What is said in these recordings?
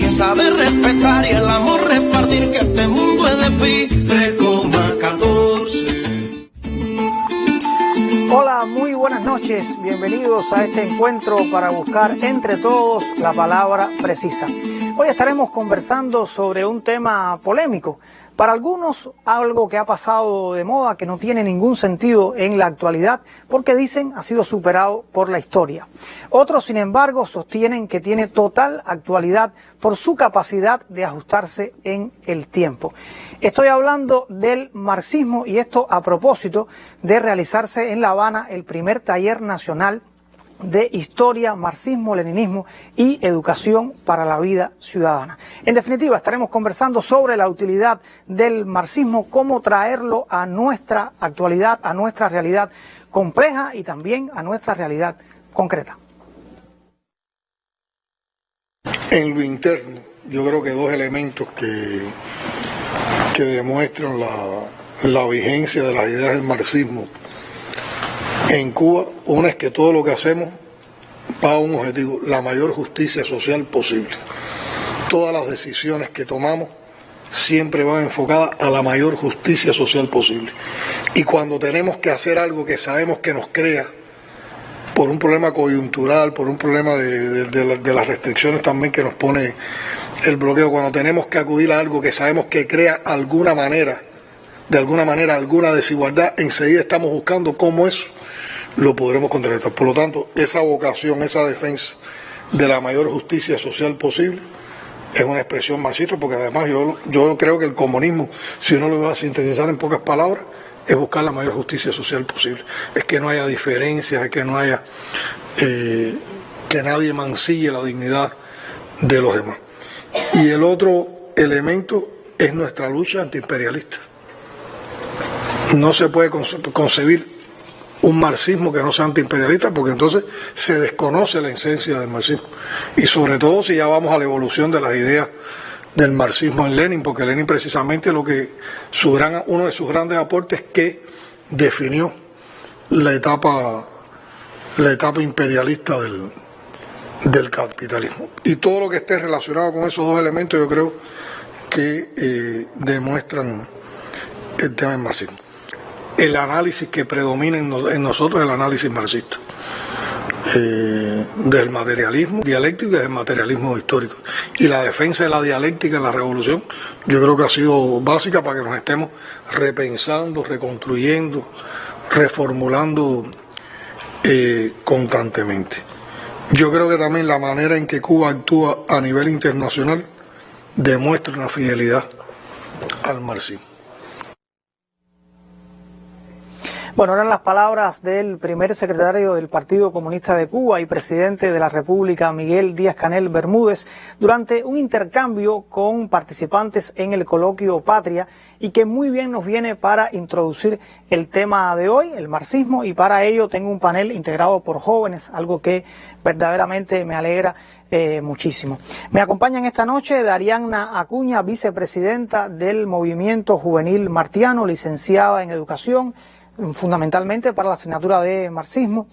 es saber respetar y el amor repartir, que este mundo es de pi 3,14. Hola, muy buenas noches. Bienvenidos a este encuentro para buscar entre todos la palabra precisa. Hoy estaremos conversando sobre un tema polémico. Para algunos, algo que ha pasado de moda, que no tiene ningún sentido en la actualidad, porque dicen ha sido superado por la historia. Otros, sin embargo, sostienen que tiene total actualidad por su capacidad de ajustarse en el tiempo. Estoy hablando del marxismo, y esto a propósito de realizarse en La Habana el primer taller nacional de historia, marxismo, leninismo y educación para la vida ciudadana. En definitiva, estaremos conversando sobre la utilidad del marxismo, cómo traerlo a nuestra actualidad, a nuestra realidad compleja y también a nuestra realidad concreta. En lo interno, yo creo que dos elementos que demuestran la vigencia de las ideas del marxismo en Cuba. Una es que todo lo que hacemos va a un objetivo, la mayor justicia social posible. Todas las decisiones que tomamos siempre van enfocadas a la mayor justicia social posible. Y cuando tenemos que hacer algo que sabemos que nos crea, por un problema coyuntural, por un problema de las restricciones también que nos pone el bloqueo, cuando tenemos que acudir a algo que sabemos que crea de alguna manera alguna desigualdad, enseguida estamos buscando cómo eso lo podremos contrarrestar. Por lo tanto, esa vocación, esa defensa de la mayor justicia social posible es una expresión marxista, porque además yo creo que el comunismo, si uno lo va a sintetizar en pocas palabras, es buscar la mayor justicia social posible. Es que no haya diferencias, es que no haya que nadie mancille la dignidad de los demás. Y el otro elemento es nuestra lucha antiimperialista. No se puede concebir un marxismo que no sea antiimperialista, porque entonces se desconoce la esencia del marxismo. Y sobre todo si ya vamos a la evolución de las ideas del marxismo en Lenin, porque Lenin precisamente uno de sus grandes aportes que definió la etapa imperialista del capitalismo. Y todo lo que esté relacionado con esos dos elementos yo creo que demuestran el tema del marxismo. El análisis que predomina en nosotros es el análisis marxista, del materialismo dialéctico y del materialismo histórico. Y la defensa de la dialéctica en la revolución yo creo que ha sido básica para que nos estemos repensando, reconstruyendo, reformulando constantemente. Yo creo que también la manera en que Cuba actúa a nivel internacional demuestra una fidelidad al marxismo. Bueno, eran las palabras del primer secretario del Partido Comunista de Cuba y presidente de la República, Miguel Díaz-Canel Bermúdez, durante un intercambio con participantes en el coloquio Patria, y que muy bien nos viene para introducir el tema de hoy, el marxismo, y para ello tengo un panel integrado por jóvenes, algo que verdaderamente me alegra muchísimo. Me acompañan esta noche Darianna Acuña, vicepresidenta del Movimiento Juvenil Martiano, licenciada en Educación, fundamentalmente para la asignatura de marxismo.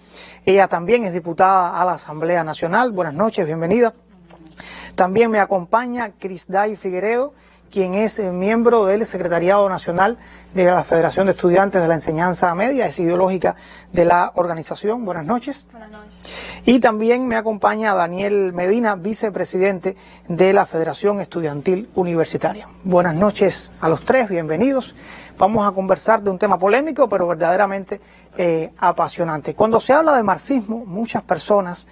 Ella también es diputada a la Asamblea Nacional. Buenas noches, bienvenida. También me acompaña Crisday Figueredo, quien es miembro del Secretariado Nacional de la Federación de Estudiantes de la Enseñanza Media, es ideológica de la organización. Buenas noches. Buenas noches. Y también me acompaña Daniel Medina, vicepresidente de la Federación Estudiantil Universitaria. Buenas noches a los tres, bienvenidos. Vamos a conversar de un tema polémico, pero verdaderamente apasionante. Cuando se habla de marxismo, muchas personas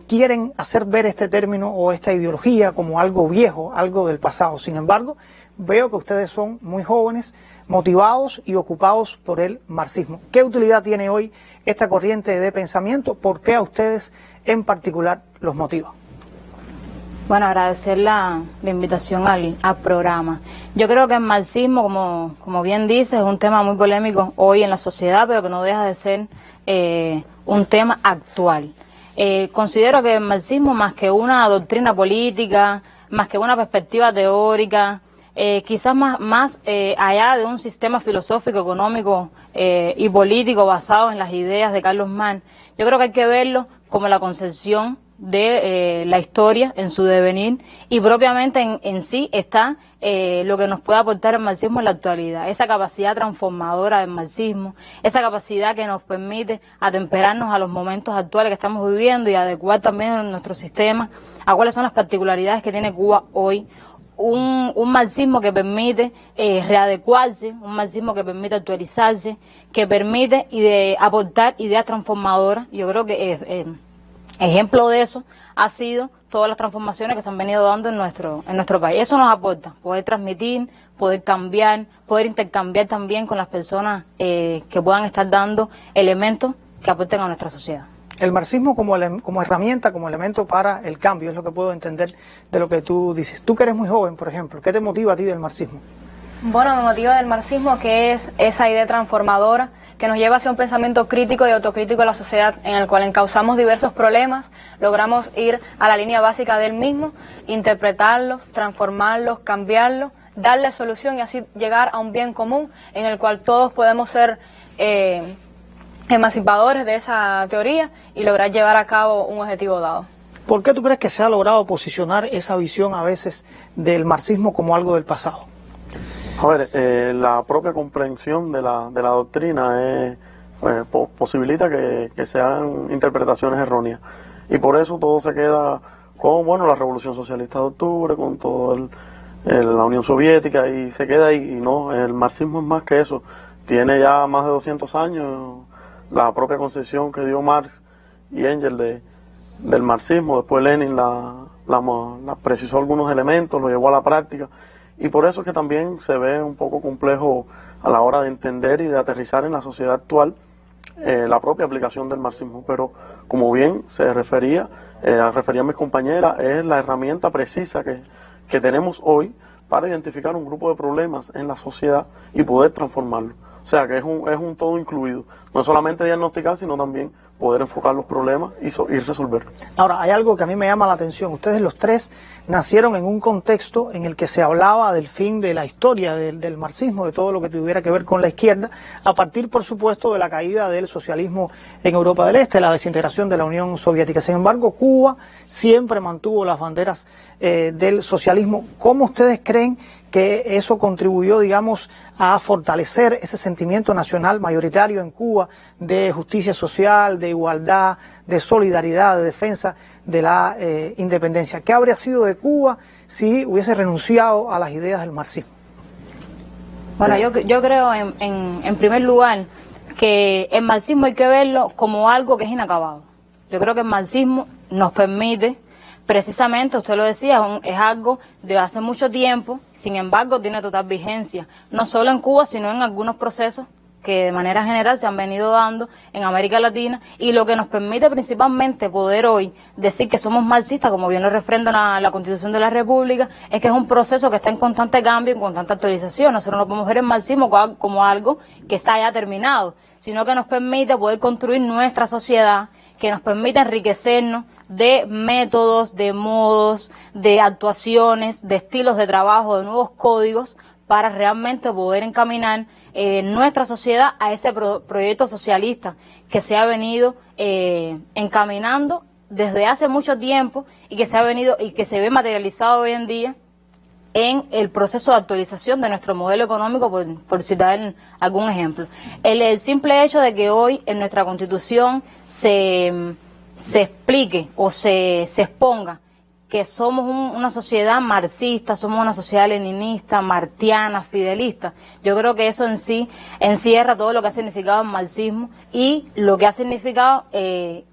quieren hacer ver este término o esta ideología como algo viejo, algo del pasado. Sin embargo, veo que ustedes son muy jóvenes, motivados y ocupados por el marxismo. ¿Qué utilidad tiene hoy esta corriente de pensamiento? ¿Por qué a ustedes en particular los motiva? Bueno, agradecer la invitación al programa. Yo creo que el marxismo, como bien dices, es un tema muy polémico hoy en la sociedad, pero que no deja de ser un tema actual. Considero que el marxismo, más que una doctrina política, más que una perspectiva teórica, quizás más allá de un sistema filosófico, económico y político basado en las ideas de Carlos Marx, yo creo que hay que verlo como la concepción de la historia en su devenir y propiamente en sí está lo que nos puede aportar el marxismo en la actualidad, esa capacidad transformadora del marxismo, esa capacidad que nos permite atemperarnos a los momentos actuales que estamos viviendo y adecuar también nuestro sistema a cuáles son las particularidades que tiene Cuba hoy. Un marxismo que permite readecuarse, un marxismo que permite actualizarse, que permite aportar ideas transformadoras. Yo creo que ejemplo de eso ha sido todas las transformaciones que se han venido dando en nuestro país. Eso nos aporta, poder transmitir, poder cambiar, poder intercambiar también con las personas que puedan estar dando elementos que aporten a nuestra sociedad. El marxismo como herramienta, como elemento para el cambio, es lo que puedo entender de lo que tú dices. Tú que eres muy joven, por ejemplo, ¿qué te motiva a ti del marxismo? Bueno, me motiva del marxismo que es esa idea transformadora que nos lleva hacia un pensamiento crítico y autocrítico de la sociedad, en el cual encauzamos diversos problemas, logramos ir a la línea básica del mismo, interpretarlos, transformarlos, cambiarlos, darle solución y así llegar a un bien común en el cual todos podemos ser emancipadores de esa teoría y lograr llevar a cabo un objetivo dado. ¿Por qué tú crees que se ha logrado posicionar esa visión a veces del marxismo como algo del pasado? A ver, la propia comprensión de la doctrina posibilita que sean interpretaciones erróneas. Y por eso todo se queda con, bueno, la Revolución Socialista de Octubre, con todo la Unión Soviética, y se queda ahí. Y no, el marxismo es más que eso. Tiene ya más de 200 años. La propia concepción que dio Marx y Engels del marxismo, después Lenin la precisó algunos elementos, lo llevó a la práctica, y por eso es que también se ve un poco complejo a la hora de entender y de aterrizar en la sociedad actual la propia aplicación del marxismo. Pero como bien se refería mis compañeras, es la herramienta precisa que tenemos hoy para identificar un grupo de problemas en la sociedad y poder transformarlo. O sea que es un todo incluido, no solamente diagnosticar, sino también poder enfocar los problemas y resolverlos. Ahora, hay algo que a mí me llama la atención. Ustedes los tres nacieron en un contexto en el que se hablaba del fin de la historia del marxismo, de todo lo que tuviera que ver con la izquierda, a partir, por supuesto, de la caída del socialismo en Europa del Este, la desintegración de la Unión Soviética. Sin embargo, Cuba siempre mantuvo las banderas del socialismo. ¿Cómo ustedes creen que eso contribuyó, digamos, a fortalecer ese sentimiento nacional mayoritario en Cuba de justicia social, de igualdad, de solidaridad, de defensa de la independencia? ¿Qué habría sido de Cuba si hubiese renunciado a las ideas del marxismo? Bueno, yo creo en primer lugar que el marxismo hay que verlo como algo que es inacabado. Yo creo que el marxismo nos permite, precisamente, usted lo decía, es algo de hace mucho tiempo, sin embargo tiene total vigencia, no solo en Cuba, sino en algunos procesos que de manera general se han venido dando en América Latina, y lo que nos permite principalmente poder hoy decir que somos marxistas, como bien lo refrenda la Constitución de la República, es que es un proceso que está en constante cambio, en constante actualización. Nosotros no podemos ver el marxismo como algo que está ya terminado, sino que nos permite poder construir nuestra sociedad, que nos permite enriquecernos de métodos, de modos, de actuaciones, de estilos de trabajo, de nuevos códigos, para realmente poder encaminar nuestra sociedad a ese proyecto socialista que se ha venido encaminando desde hace mucho tiempo y que se ve materializado hoy en día en el proceso de actualización de nuestro modelo económico, por citar algún ejemplo. El simple hecho de que hoy en nuestra Constitución se explique o se exponga que somos una sociedad marxista, somos una sociedad leninista, martiana, fidelista. Yo creo que eso en sí encierra todo lo que ha significado el marxismo y lo que ha significado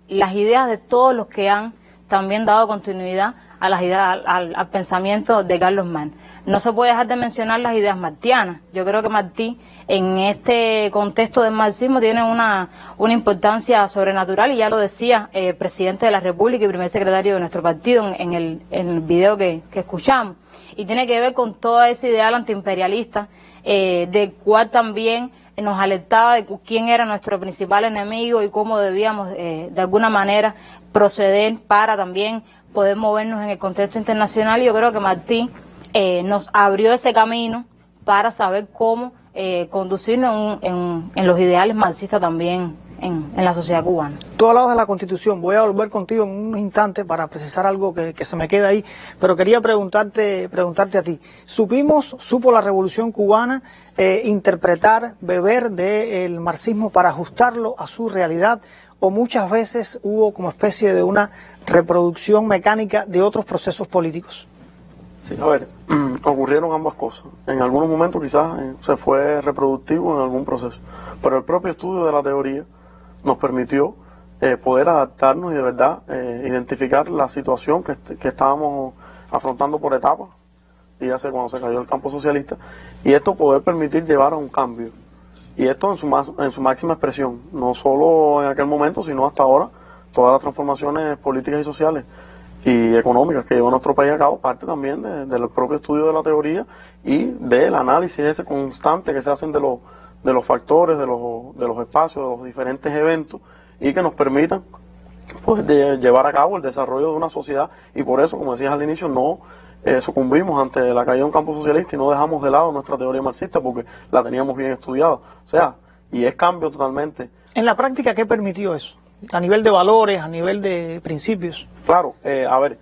las ideas de todos los que han también dado continuidad a las ideas, al pensamiento de Carlos Marx. No se puede dejar de mencionar las ideas martianas. Yo creo que Martí, en este contexto del marxismo, tiene una importancia sobrenatural, y ya lo decía el presidente de la República y primer secretario de nuestro partido en el video que escuchamos, y tiene que ver con toda ese ideal antiimperialista, del cual también nos alertaba de quién era nuestro principal enemigo y cómo debíamos de alguna manera proceder para también poder movernos en el contexto internacional. Y yo creo que Martí nos abrió ese camino para saber cómo conducirnos en los ideales marxistas también en la sociedad cubana. Tú hablabas de la Constitución, voy a volver contigo en un instante para precisar algo que se me queda ahí, pero quería preguntarte a ti. ¿Supo la Revolución Cubana interpretar, beber del marxismo para ajustarlo a su realidad, o muchas veces hubo como especie de una reproducción mecánica de otros procesos políticos? Sí, a ver, ocurrieron ambas cosas. En algunos momentos quizás se fue reproductivo en algún proceso, pero el propio estudio de la teoría nos permitió poder adaptarnos y de verdad identificar la situación que estábamos afrontando por etapas, y ya sé cuando se cayó el campo socialista, y esto poder permitir llevar a un cambio. Y esto en su máxima expresión, no solo en aquel momento, sino hasta ahora, todas las transformaciones políticas y sociales y económicas que lleva nuestro país a cabo, parte también del propio estudio de la teoría y del análisis ese constante que se hacen de los factores, de los espacios, de los diferentes eventos, y que nos permitan pues, llevar a cabo el desarrollo de una sociedad. Y por eso, como decías al inicio, no sucumbimos ante la caída de un campo socialista y no dejamos de lado nuestra teoría marxista porque la teníamos bien estudiada. O sea, y es cambio totalmente. En la práctica, ¿qué permitió eso? A nivel de valores, a nivel de principios. Claro, a ver,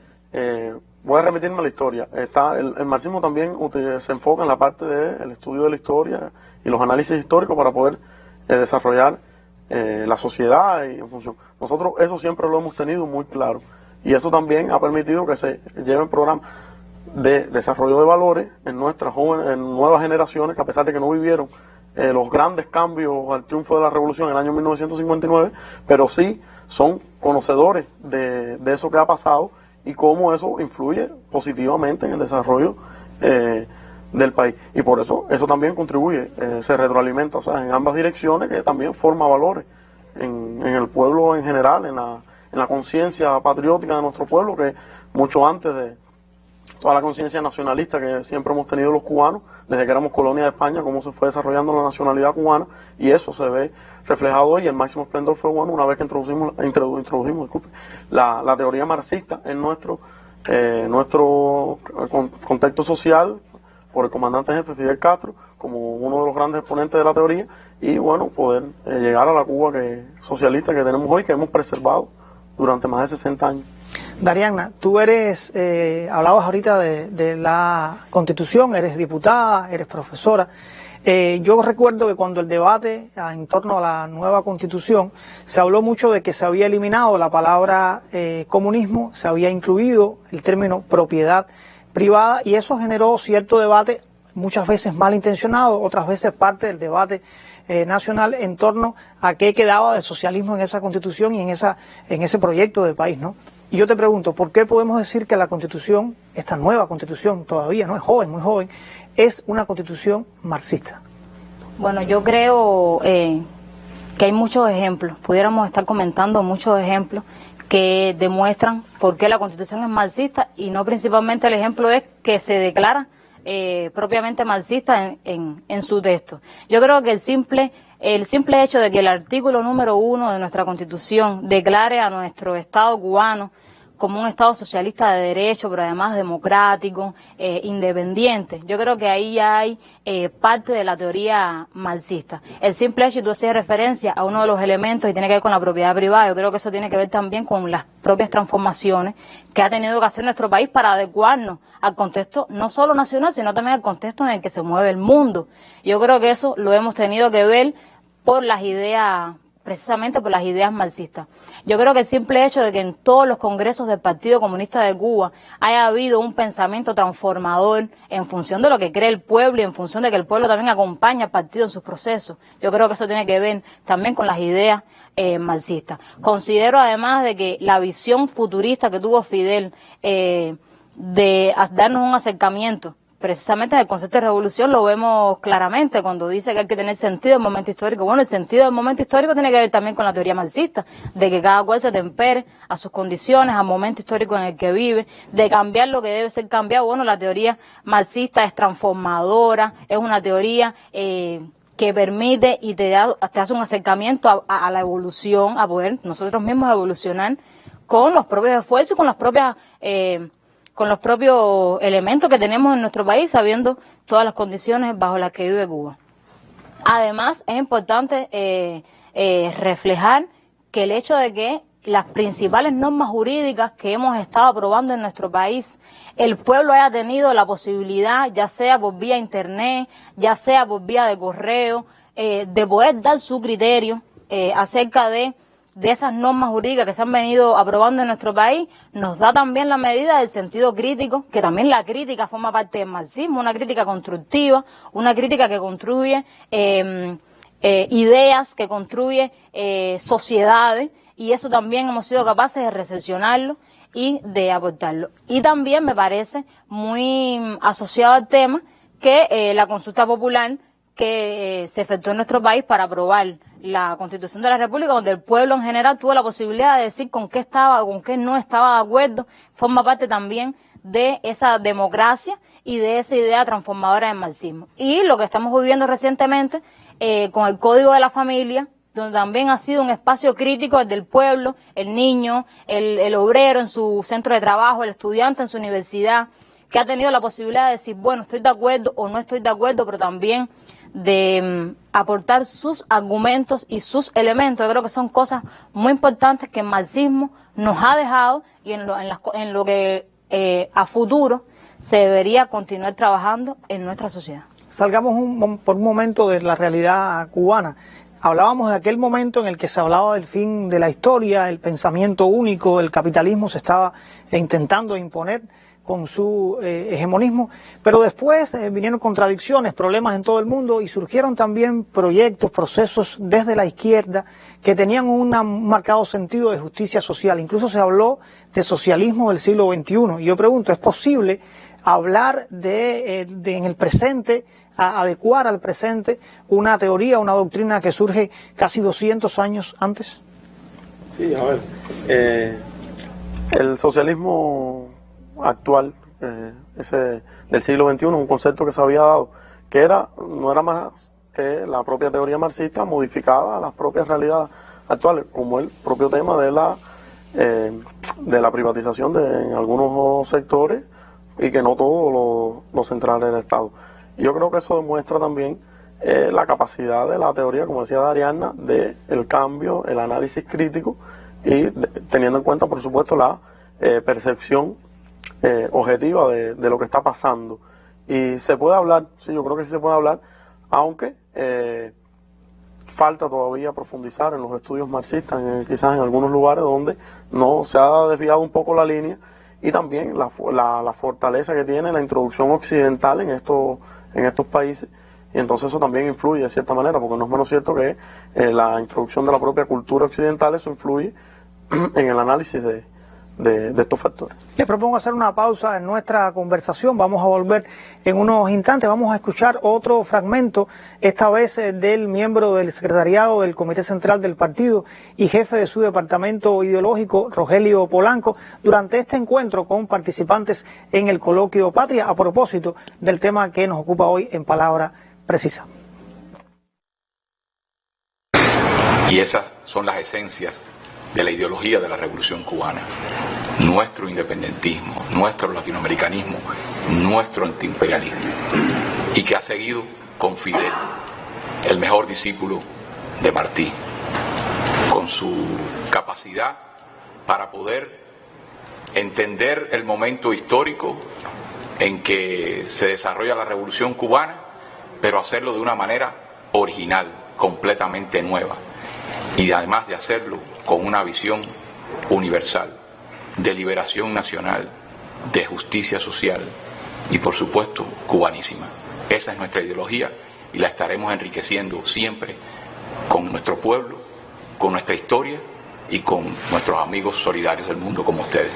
voy a remitirme a la historia. El marxismo también se enfoca en la parte del estudio de la historia y los análisis históricos para poder desarrollar la sociedad y en función. Nosotros eso siempre lo hemos tenido muy claro, y eso también ha permitido que se lleven programas de desarrollo de valores en nuevas generaciones que, a pesar de que no vivieron los grandes cambios al triunfo de la revolución en el año 1959, pero sí son conocedores de eso que ha pasado y cómo eso influye positivamente en el desarrollo del país. Y por eso también contribuye, se retroalimenta, o sea, en ambas direcciones, que también forma valores en el pueblo en general, en la conciencia patriótica de nuestro pueblo, que mucho antes de toda la conciencia nacionalista que siempre hemos tenido los cubanos, desde que éramos colonia de España, cómo se fue desarrollando la nacionalidad cubana, y eso se ve reflejado hoy. El máximo esplendor fue bueno una vez que introdujimos la teoría marxista en nuestro contexto social por el comandante jefe Fidel Castro, como uno de los grandes exponentes de la teoría, y bueno, poder llegar a la Cuba socialista que tenemos hoy, que hemos preservado durante más de 60 años. Darianna, tú hablabas ahorita de la Constitución, eres diputada, eres profesora. Yo recuerdo que cuando el debate en torno a la nueva Constitución se habló mucho de que se había eliminado la palabra comunismo, se había incluido el término propiedad privada, y eso generó cierto debate, muchas veces malintencionado, otras veces parte del debate nacional en torno a qué quedaba del socialismo en esa Constitución y en ese proyecto de país, ¿no? Y yo te pregunto, ¿por qué podemos decir que la Constitución, esta nueva Constitución, todavía no es joven, muy joven, es una Constitución marxista? Bueno, yo creo que hay muchos ejemplos, pudiéramos estar comentando muchos ejemplos que demuestran por qué la Constitución es marxista, y no principalmente el ejemplo es que se declara propiamente marxista en su texto. Yo creo que el simple hecho de que el artículo número 1 de nuestra Constitución declare a nuestro Estado cubano como un Estado socialista de derecho, pero además democrático, independiente. Yo creo que ahí ya hay parte de la teoría marxista. El simple hecho, y tú hacías referencia a uno de los elementos y tiene que ver con la propiedad privada, yo creo que eso tiene que ver también con las propias transformaciones que ha tenido que hacer nuestro país para adecuarnos al contexto no solo nacional, sino también al contexto en el que se mueve el mundo. Yo creo que eso lo hemos tenido que ver por las ideas, precisamente por las ideas marxistas. Yo creo que el simple hecho de que en todos los congresos del Partido Comunista de Cuba haya habido un pensamiento transformador en función de lo que cree el pueblo y en función de que el pueblo también acompaña al partido en sus procesos, yo creo que eso tiene que ver también con las ideas marxistas. Considero además de que la visión futurista que tuvo Fidel de darnos un acercamiento precisamente en el concepto de revolución lo vemos claramente cuando dice que hay que tener sentido del momento histórico. Bueno, el sentido del momento histórico tiene que ver también con la teoría marxista, de que cada cual se tempere a sus condiciones, al momento histórico en el que vive, de cambiar lo que debe ser cambiado. Bueno, la teoría marxista es transformadora, es una teoría que permite y te hace un acercamiento a la evolución, a poder nosotros mismos evolucionar con los propios esfuerzos y con las propias con los propios elementos que tenemos en nuestro país, sabiendo todas las condiciones bajo las que vive Cuba. Además, es importante reflejar que el hecho de que las principales normas jurídicas que hemos estado aprobando en nuestro país, el pueblo haya tenido la posibilidad, ya sea por vía internet, ya sea por vía de correo, de poder dar su criterio acerca de esas normas jurídicas que se han venido aprobando en nuestro país, nos da también la medida del sentido crítico, que también la crítica forma parte del marxismo, una crítica constructiva, una crítica que construye ideas, que construye sociedades, y eso también hemos sido capaces de recepcionarlo y de aportarlo. Y también me parece muy asociado al tema que la consulta popular que se efectuó en nuestro país para aprobar la Constitución de la República, donde el pueblo en general tuvo la posibilidad de decir con qué estaba o con qué no estaba de acuerdo, forma parte también de esa democracia y de esa idea transformadora del marxismo. Y lo que estamos viviendo recientemente con el Código de la Familia, donde también ha sido un espacio crítico el del pueblo, el niño, el obrero en su centro de trabajo, el estudiante en su universidad, que ha tenido la posibilidad de decir, bueno, estoy de acuerdo o no estoy de acuerdo, pero también de aportar sus argumentos y sus elementos. Yo creo que son cosas muy importantes que el marxismo nos ha dejado y en lo que a futuro se debería continuar trabajando en nuestra sociedad. Salgamos por un momento de la realidad cubana. Hablábamos de aquel momento en el que se hablaba del fin de la historia, el pensamiento único, el capitalismo se estaba intentando imponer con su hegemonismo, pero después vinieron contradicciones, problemas en todo el mundo y surgieron también proyectos, procesos desde la izquierda que tenían un marcado sentido de justicia social. Incluso se habló de socialismo del siglo XXI. Y yo pregunto, ¿es posible hablar de en el presente, adecuar al presente una teoría, una doctrina que surge casi 200 años antes? Sí, a ver, el socialismo actual, ese del siglo XXI, un concepto que se había dado, que no era más que la propia teoría marxista modificada a las propias realidades actuales, como el propio tema de la privatización en algunos sectores y que no todo lo central del Estado. Y yo creo que eso demuestra también la capacidad de la teoría, como decía Ariadna, de el cambio, el análisis crítico y teniendo en cuenta, por supuesto, la percepción objetiva de lo que está pasando. Y se puede hablar, sí, yo creo que sí se puede hablar, aunque falta todavía profundizar en los estudios marxistas, quizás en algunos lugares donde no se ha desviado un poco la línea, y también la fortaleza que tiene la introducción occidental en estos países, y entonces eso también influye de cierta manera, porque no es menos cierto que la introducción de la propia cultura occidental, eso influye en el análisis de estos factores. Les propongo hacer una pausa en nuestra conversación. Vamos a volver en unos instantes. Vamos a escuchar otro fragmento, esta vez del miembro del secretariado del Comité Central del Partido y jefe de su departamento ideológico, Rogelio Polanco, durante este encuentro con participantes en el coloquio Patria, a propósito del tema que nos ocupa hoy en Palabra Precisa. Y esas son las esencias de la ideología de la Revolución Cubana. Nuestro independentismo, nuestro latinoamericanismo, nuestro antiimperialismo. Y que ha seguido con Fidel, el mejor discípulo de Martí, con su capacidad para poder entender el momento histórico en que se desarrolla la Revolución Cubana, pero hacerlo de una manera original, completamente nueva. Y además de hacerlo con una visión universal, de liberación nacional, de justicia social y por supuesto cubanísima. Esa es nuestra ideología y la estaremos enriqueciendo siempre con nuestro pueblo, con nuestra historia y con nuestros amigos solidarios del mundo como ustedes.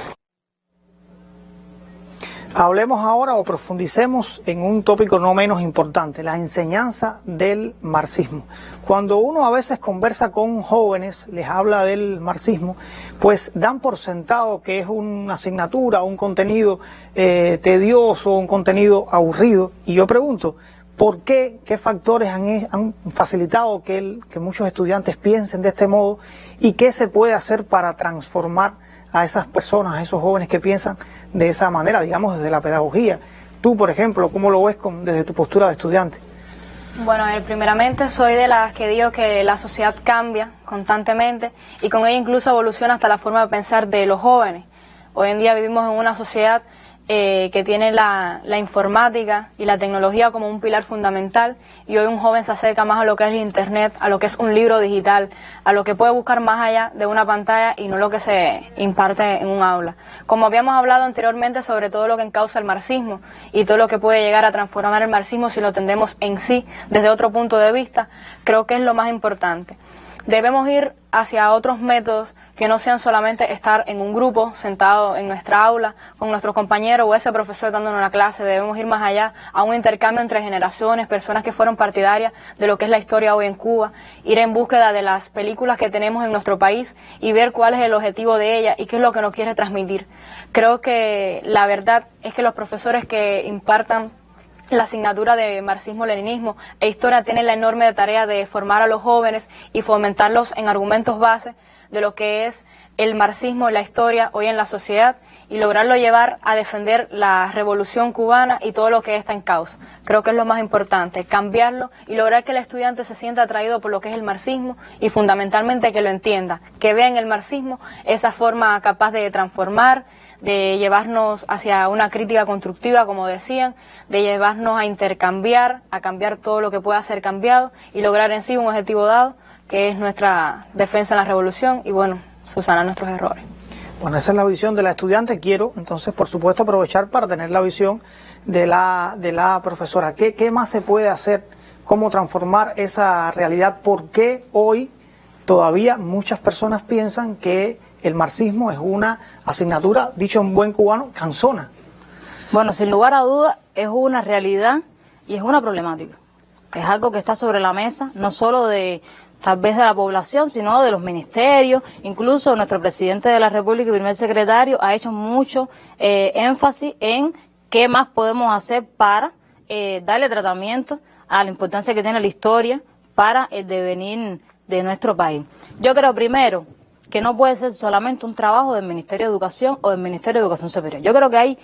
Hablemos ahora o profundicemos en un tópico no menos importante, la enseñanza del marxismo. Cuando uno a veces conversa con jóvenes, les habla del marxismo, pues dan por sentado que es una asignatura, un contenido tedioso, un contenido aburrido. Y yo pregunto, ¿por qué? ¿Qué factores han facilitado que muchos estudiantes piensen de este modo? ¿Y qué se puede hacer para transformar a esas personas, a esos jóvenes que piensan de esa manera, digamos desde la pedagogía? Tú, por ejemplo, ¿cómo lo ves desde tu postura de estudiante? Bueno, primeramente soy de las que digo que la sociedad cambia constantemente y con ella incluso evoluciona hasta la forma de pensar de los jóvenes. Hoy en día vivimos en una sociedad que tiene la informática y la tecnología como un pilar fundamental, y hoy un joven se acerca más a lo que es el internet, a lo que es un libro digital, a lo que puede buscar más allá de una pantalla y no lo que se imparte en un aula. Como habíamos hablado anteriormente sobre todo lo que encausa el marxismo y todo lo que puede llegar a transformar el marxismo si lo entendemos en sí desde otro punto de vista, creo que es lo más importante. Debemos ir hacia otros métodos que no sean solamente estar en un grupo, sentado en nuestra aula, con nuestro compañero o ese profesor dándonos la clase. Debemos ir más allá, a un intercambio entre generaciones, personas que fueron partidarias de lo que es la historia hoy en Cuba, ir en búsqueda de las películas que tenemos en nuestro país y ver cuál es el objetivo de ella y qué es lo que nos quiere transmitir. Creo que la verdad es que los profesores que impartan la asignatura de marxismo-leninismo e historia tiene la enorme tarea de formar a los jóvenes y fomentarlos en argumentos base de lo que es el marxismo y la historia hoy en la sociedad y lograrlo llevar a defender la revolución cubana y todo lo que está en causa. Creo que es lo más importante, cambiarlo y lograr que el estudiante se sienta atraído por lo que es el marxismo y fundamentalmente que lo entienda, que vea en el marxismo esa forma capaz de transformar, de llevarnos hacia una crítica constructiva, como decían, de llevarnos a intercambiar, a cambiar todo lo que pueda ser cambiado y lograr en sí un objetivo dado, que es nuestra defensa en la revolución y, bueno, subsanar nuestros errores. Bueno, esa es la visión de la estudiante. Quiero, entonces, por supuesto, aprovechar para tener la visión de la profesora. ¿Qué más se puede hacer? ¿Cómo transformar esa realidad? ¿Por qué hoy todavía muchas personas piensan que el marxismo es una asignatura, dicho en buen cubano, cansona? Bueno, sin lugar a dudas es una realidad y es una problemática. Es algo que está sobre la mesa, no solo de tal vez de la población, sino de los ministerios. Incluso nuestro presidente de la República y primer secretario ha hecho mucho énfasis en qué más podemos hacer para darle tratamiento a la importancia que tiene la historia para el devenir de nuestro país. Yo creo primero que no puede ser solamente un trabajo del Ministerio de Educación o del Ministerio de Educación Superior. Yo creo que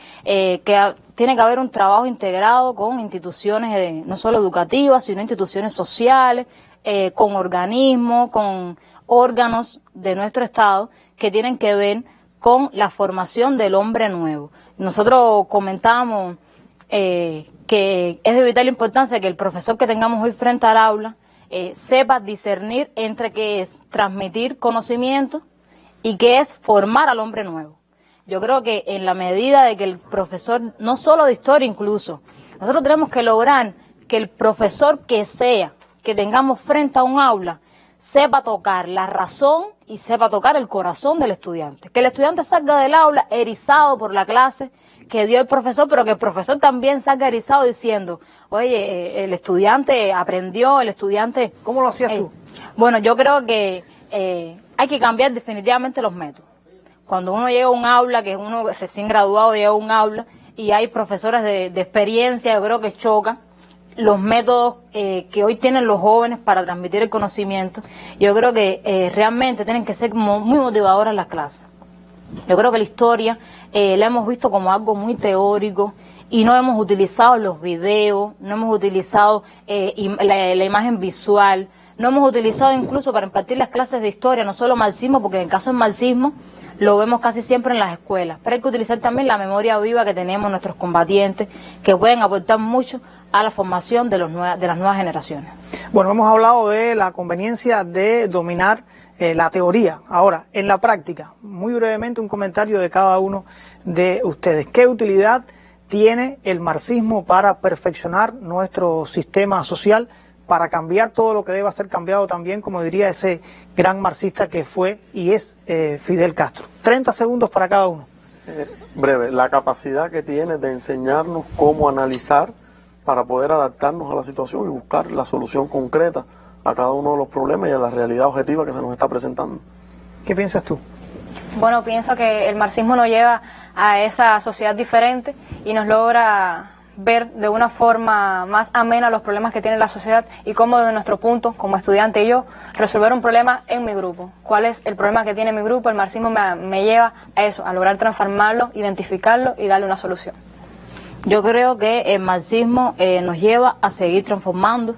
tiene que haber un trabajo integrado con instituciones no solo educativas, sino instituciones sociales, con organismos, con órganos de nuestro Estado que tienen que ver con la formación del hombre nuevo. Nosotros comentamos que es de vital importancia que el profesor que tengamos hoy frente al aula sepa discernir entre qué es transmitir conocimiento y qué es formar al hombre nuevo. Yo creo que en la medida de que el profesor, no solo de historia incluso, nosotros tenemos que lograr que el profesor que sea, que tengamos frente a un aula, sepa tocar la razón y sepa tocar el corazón del estudiante. Que el estudiante salga del aula erizado por la clase que dio el profesor, pero que el profesor también salga erizado diciendo, oye, el estudiante aprendió, el estudiante... ¿Cómo lo hacías tú? Bueno, yo creo que hay que cambiar definitivamente los métodos. Cuando uno llega a un aula, que es uno recién graduado llega a un aula y hay profesores de experiencia, yo creo que choca los métodos que hoy tienen los jóvenes para transmitir el conocimiento. Yo creo que realmente tienen que ser como muy motivadoras las clases. Yo creo que la historia la hemos visto como algo muy teórico y no hemos utilizado los videos, no hemos utilizado la imagen visual, no hemos utilizado incluso para impartir las clases de historia, no solo marxismo, porque en el caso del marxismo lo vemos casi siempre en las escuelas, pero hay que utilizar también la memoria viva que tenemos nuestros combatientes, que pueden aportar mucho a la formación de las nuevas generaciones. Bueno, hemos hablado de la conveniencia de dominar la teoría. Ahora, en la práctica, muy brevemente un comentario de cada uno de ustedes. ¿Qué utilidad tiene el marxismo para perfeccionar nuestro sistema social, para cambiar todo lo que deba ser cambiado también, como diría ese gran marxista que fue y es Fidel Castro? 30 segundos para cada uno. Breve, la capacidad que tiene de enseñarnos cómo analizar para poder adaptarnos a la situación y buscar la solución concreta a cada uno de los problemas y a la realidad objetiva que se nos está presentando. ¿Qué piensas tú? Bueno, pienso que el marxismo nos lleva a esa sociedad diferente y nos logra ver de una forma más amena los problemas que tiene la sociedad y cómo desde nuestro punto, como estudiante y yo, resolver un problema en mi grupo. ¿Cuál es el problema que tiene mi grupo? El marxismo me lleva a eso, a lograr transformarlo, identificarlo y darle una solución. Yo creo que el marxismo nos lleva a seguir transformando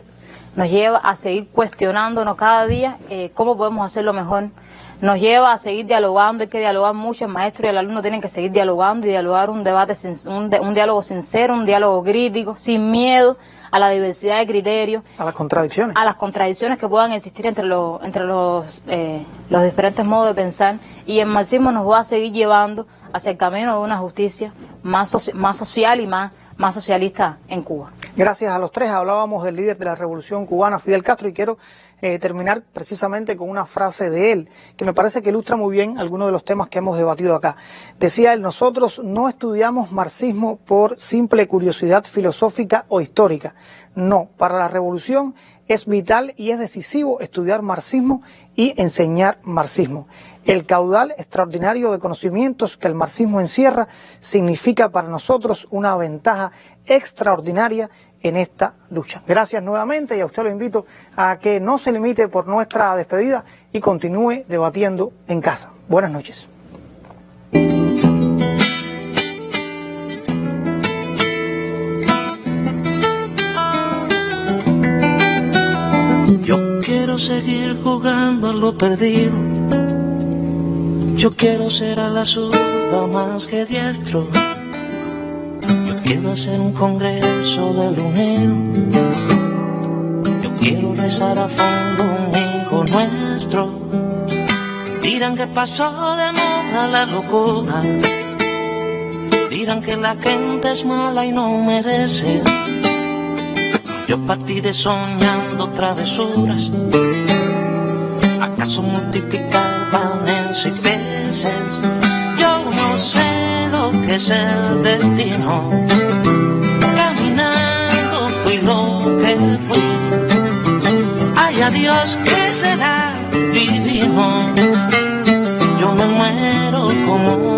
nos lleva a seguir cuestionándonos cada día cómo podemos hacerlo mejor, nos lleva a seguir dialogando. Hay que dialogar mucho, el maestro y el alumno tienen que seguir dialogando y dialogar un debate, un diálogo sincero, un diálogo crítico, sin miedo a la diversidad de criterios, a las contradicciones, que puedan existir entre los diferentes modos de pensar, y el marxismo nos va a seguir llevando hacia el camino de una justicia más social y más socialista en Cuba. Gracias a los tres. Hablábamos del líder de la Revolución Cubana, Fidel Castro, y quiero terminar precisamente con una frase de él, que me parece que ilustra muy bien algunos de los temas que hemos debatido acá. Decía él: nosotros no estudiamos marxismo por simple curiosidad filosófica o histórica. No, para la revolución es vital y es decisivo estudiar marxismo y enseñar marxismo. El caudal extraordinario de conocimientos que el marxismo encierra significa para nosotros una ventaja extraordinaria en esta lucha. Gracias nuevamente, y a usted lo invito a que no se limite por nuestra despedida y continúe debatiendo en casa. Buenas noches. Yo quiero seguir jugando a lo perdido. Yo quiero ser a la zurda más que diestro. Yo quiero hacer un congreso del unido. Yo quiero rezar a fondo un hijo nuestro. Dirán que pasó de moda la locura. Dirán que la gente es mala y no merece. Yo partiré soñando travesuras. ¿Acaso multiplicar panes y peces? Yo no sé lo que es el destino. Caminando fui lo que fui. Ay, adiós, ¿qué será? Vivimos. Yo me muero como